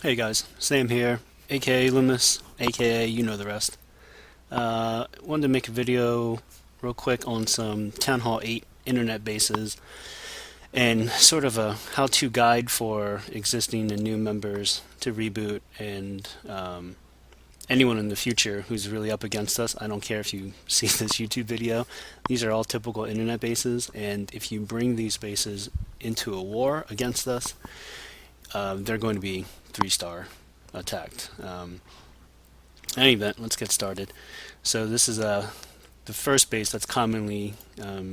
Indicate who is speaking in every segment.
Speaker 1: Hey guys, Sam here, aka Loomis, aka you know the rest. Wanted to make a video real quick on some Town Hall 8 internet bases and sort of a how-to guide for existing and new members to reboot and anyone in the future who's really up against us. I don't care if you see this YouTube video. These are all typical internet bases, and if you bring these bases into a war against us, they're going to be 3-star attacked. In any event, let's get started. So this is the first base that's commonly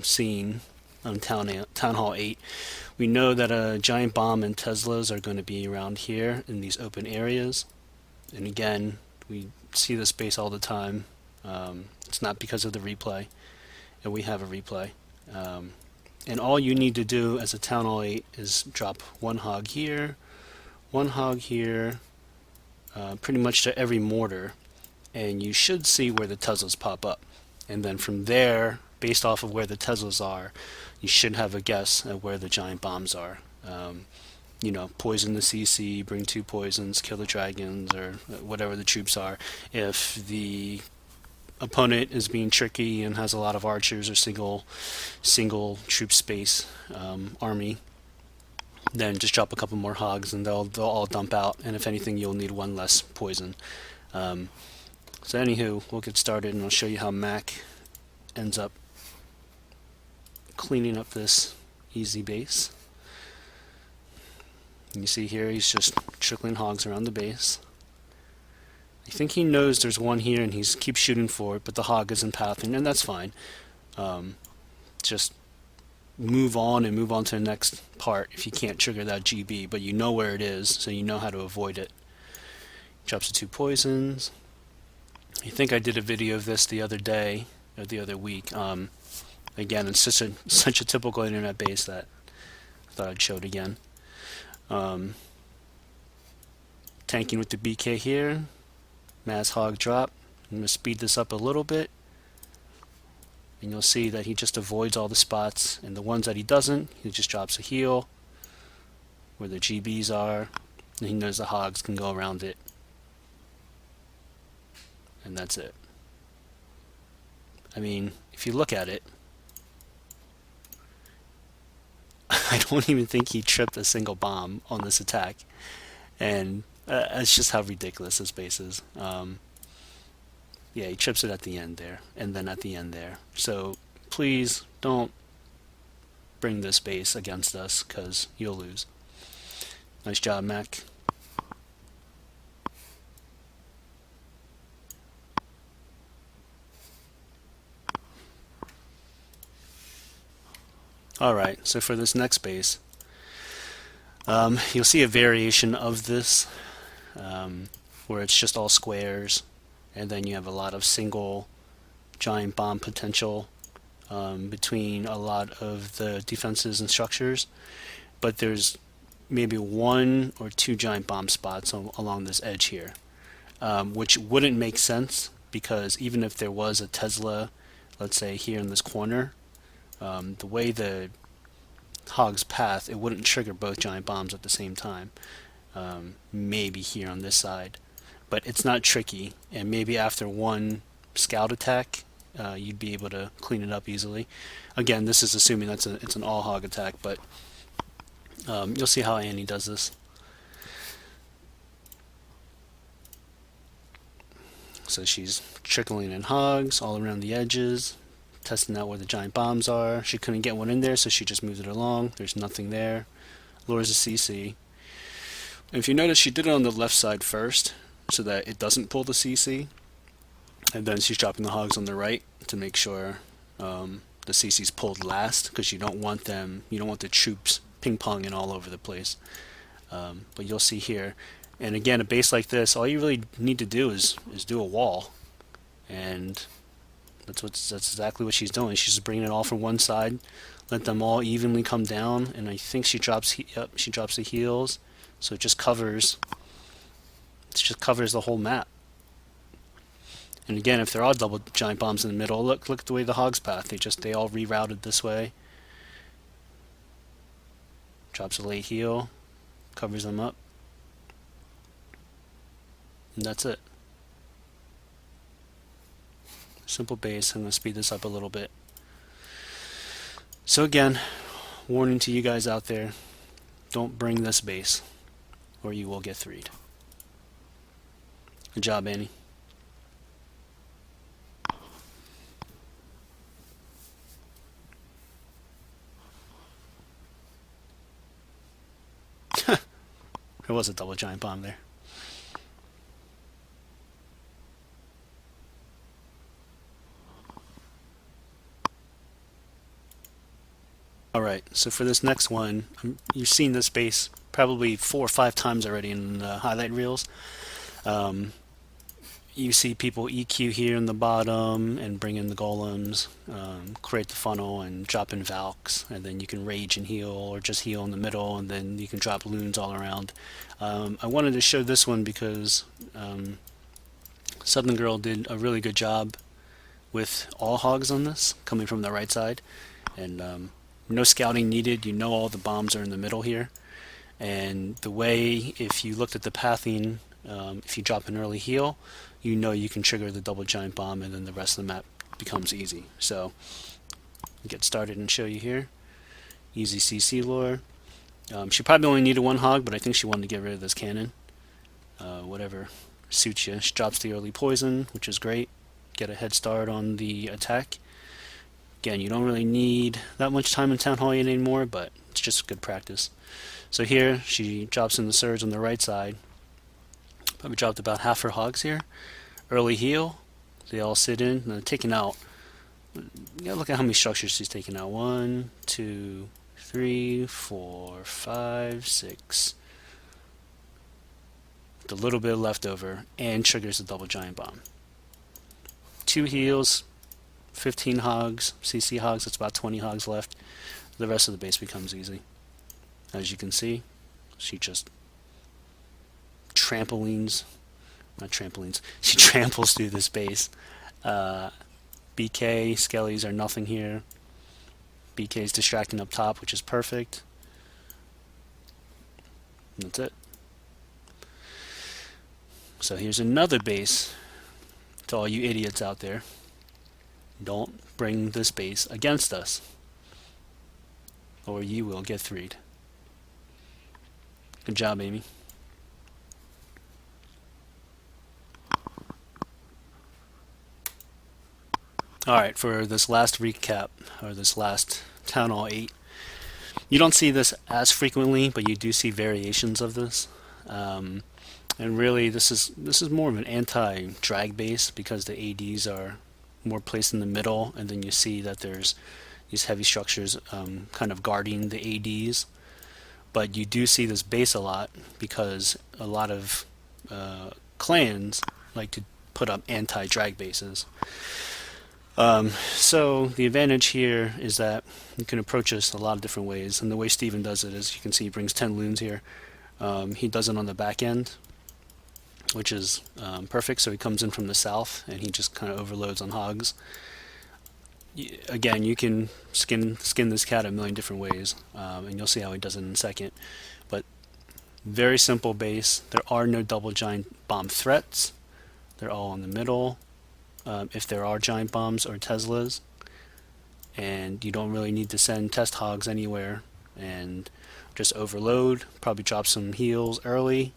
Speaker 1: seen on Town Hall 8. We know that a giant bomb and Teslas are going to be around here in these open areas. And again, we see this base all the time. It's not because of the replay, and we have a replay. And all you need to do as a Town Hall 8 is drop one hog here, pretty much to every mortar, and you should see where the Teslas pop up. And then from there, based off of where the Teslas are, you should have a guess at where the giant bombs are. Poison the CC, bring 2 poisons, kill the dragons, or whatever the troops are. If the opponent is being tricky and has a lot of archers or single troop space army, then just drop a couple more hogs and they'll all dump out, and if anything you'll need 1 less poison. So anywho, we'll get started and I'll show you how Mac ends up cleaning up this easy base. And you see here he's just trickling hogs around the base. I think he knows there's one here and he keeps shooting for it, but the hog isn't pathing, and that's fine. Just move on to the next part if you can't trigger that GB, but you know where it is, so you know how to avoid it. Drops the 2 poisons. I think I did a video of this the other day, or the other week. Again, it's such a typical internet base that I thought I'd show it again. Tanking with the BK here. Mass hog drop. I'm going to speed this up a little bit. And you'll see that he just avoids all the spots, and the ones that he doesn't, he just drops a heal where the GBs are, and he knows the hogs can go around it. And that's it. I mean, if you look at it, I don't even think he tripped a single bomb on this attack, and that's just how ridiculous this base is. Yeah, he trips it at the end there, and then at the end there. So please don't bring this base against us, because you'll lose. Nice job, Mac. Alright, so for this next base, you'll see a variation of this, where it's just all squares, and then you have a lot of single giant bomb potential between a lot of the defenses and structures, but there's maybe 1 or 2 giant bomb spots along this edge here, which wouldn't make sense, because even if there was a Tesla, let's say here in this corner, the way the hog's path, it wouldn't trigger both giant bombs at the same time. Maybe here on this side, but it's not tricky, and maybe after 1 scout attack you'd be able to clean it up easily. Again, this is assuming it's an all hog attack, but you'll see how Annie does this. So she's trickling in hogs all around the edges, testing out where the giant bombs are. She couldn't get one in there, so she just moved it along. There's nothing there. Lures a CC. And if you notice, she did it on the left side first, so that it doesn't pull the CC. And then she's dropping the hogs on the right to make sure the CC's pulled last, because you don't want the troops ping-ponging all over the place. But you'll see here. And again, a base like this, all you really need to do is do a wall. And that's exactly what she's doing. She's just bringing it all from one side, let them all evenly come down, and I think she drops the heals, so it just covers the whole map. And again, if they're all double giant bombs in the middle, look at the way the hogs path. They all rerouted this way. Drops a late heal, covers them up. And that's it. Simple base. I'm going to speed this up a little bit. So again, warning to you guys out there, don't bring this base or you will get 3'd. Good job, Annie. There was a double giant bomb there. Alright, so for this next one, you've seen this base probably 4 or 5 times already in the highlight reels. You see people EQ here in the bottom and bring in the golems, create the funnel and drop in Valks, and then you can rage and heal or just heal in the middle, and then you can drop loons all around. I wanted to show this one because Southern Girl did a really good job with all hogs on this, coming from the right side, and no scouting needed. You know all the bombs are in the middle here, and the way, if you looked at the pathing, if you drop an early heal, you know you can trigger the double giant bomb, and then the rest of the map becomes easy. So get started and show you here. Easy CC lore. She probably only needed 1 hog, but I think she wanted to get rid of this cannon. Whatever suits you. She drops the early poison, which is great. Get a head start on the attack. Again, you don't really need that much time in Town Hall 8 anymore, but it's just good practice. So here, she drops in the surge on the right side. Probably dropped about half her hogs here. Early heal. They all sit in. And they're taking out. You gotta look at how many structures she's taking out. 1, 2, 3, 4, 5, 6. With a little bit left over, and triggers the double giant bomb. 2 heals. 15 hogs, CC hogs, that's about 20 hogs left. The rest of the base becomes easy. As you can see, she just trampolines, not trampolines, she tramples through this base. BK, Skellies are nothing here. BK's distracting up top, which is perfect. And that's it. So here's another base to all you idiots out there. Don't bring this base against us, or you will get 3'd. Good job, Amy. Alright, for this last recap, or this last Town Hall 8, you don't see this as frequently, but you do see variations of this. And really, this is more of an anti-drag base because the ADs are more placed in the middle, and then you see that there's these heavy structures kind of guarding the ADs. But you do see this base a lot because a lot of clans like to put up anti-drag bases. So the advantage here is that you can approach this a lot of different ways, and the way Steven does it is, you can see he brings 10 loons here. He does it on the back end, which is perfect. So he comes in from the south and he just kind of overloads on hogs. Again, you can skin this cat a million different ways, and you'll see how he does it in a second. But very simple base. There are no double giant bomb threats. They're all in the middle. If there are giant bombs or Teslas, and you don't really need to send test hogs anywhere, and just overload, probably drop some heals early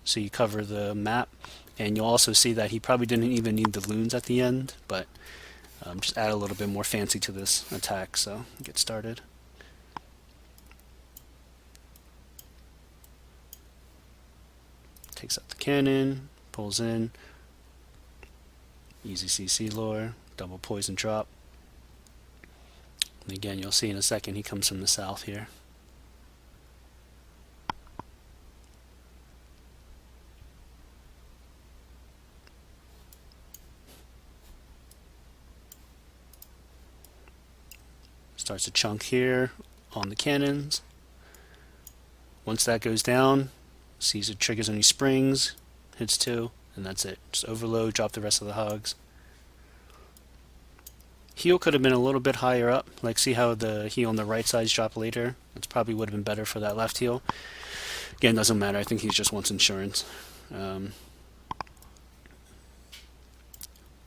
Speaker 1: so you cover the map. And you'll also see that he probably didn't even need the loons at the end, but just add a little bit more fancy to this attack. So get started. Takes out the cannon, pulls in, easy CC lore, double poison drop. And again, you'll see in a second he comes from the south here. Starts a chunk here on the cannons. Once that goes down, sees it triggers any springs, hits 2, and that's it. Just overload, drop the rest of the hogs. Heal could have been a little bit higher up. Like, see how the heal on the right side's drop later? That's probably would have been better for that left heal. Again, doesn't matter. I think he just wants insurance.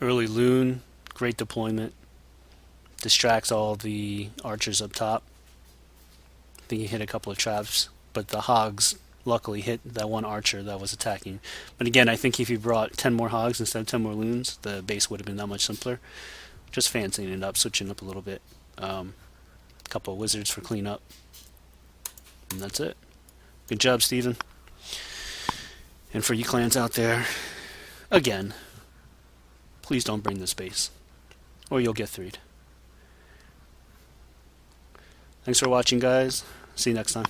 Speaker 1: Early loon, great deployment. Distracts all the archers up top. I think he hit a couple of traps, but the hogs luckily hit that one archer that was attacking. But again, I think if you brought 10 more hogs instead of 10 more loons, the base would have been that much simpler. Just fancying it up, switching up a little bit. A couple of wizards for cleanup. And that's it. Good job, Steven. And for you clans out there, again, please don't bring this base, or you'll get 3'd. Thanks for watching, guys. See you next time.